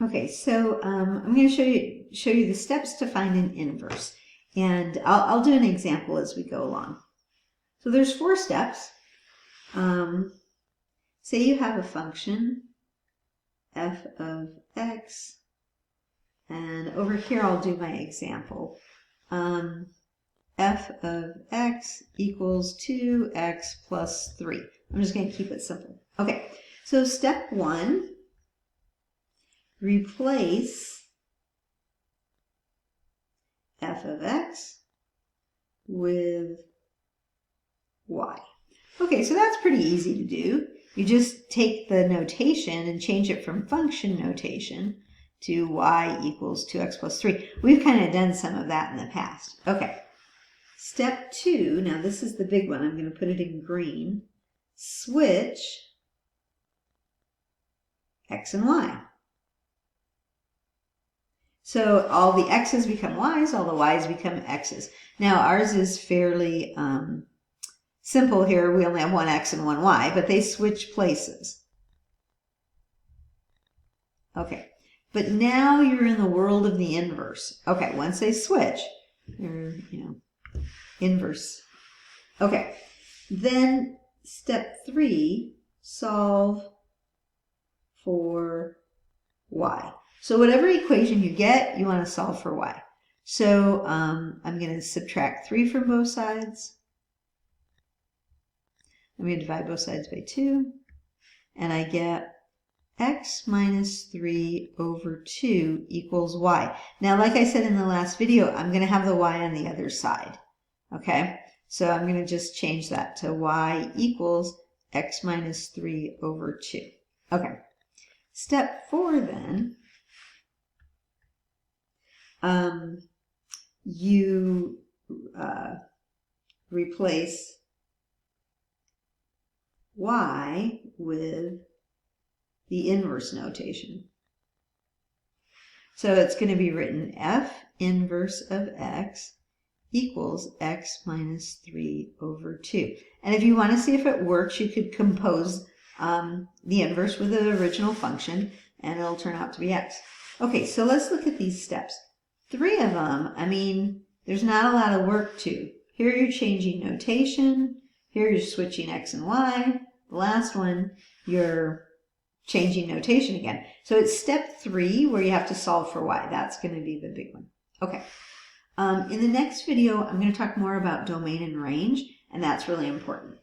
Okay, so I'm going to show you the steps to find an inverse, and I'll do an example as we go along. So there's 4 steps. Say you have a function f of x, and over here I'll do my example. F of x equals 2x plus 3. I'm just going to keep it simple. Okay, so step 1, replace f of x with y. Okay, so that's pretty easy to do. You just take the notation and change it from function notation to y equals 2x plus 3. We've kind of done some of that in the past. Okay, step 2, now this is the big one. I'm going to put it in green. Switch x and y. So all the x's become y's, all the y's become x's. Now ours is fairly simple here. We only have one x and one y, but they switch places. Okay, but now you're in the world of the inverse. Okay, once they switch, you're, inverse. Okay, then step 3, solve for y. So whatever equation you get, you want to solve for y. So I'm going to subtract 3 from both sides. I'm going to divide both sides by 2. And I get x minus 3 over 2 equals y. Now, like I said in the last video, I'm going to have the y on the other side. Okay, so I'm going to just change that to y equals x minus 3 over 2. Okay, step 4 then. You replace y with the inverse notation. So it's going to be written f inverse of x equals x minus 3 over 2. And if you want to see if it works, you could compose the inverse with the original function, and it'll turn out to be x. Okay, so let's look at these steps. 3 of them, I mean, there's not a lot of work to. Here you're changing notation. Here you're switching x and y. The last one, you're changing notation again. So it's step 3 where you have to solve for y. That's going to be the big one. Okay. In the next video, I'm going to talk more about domain and range, and that's really important.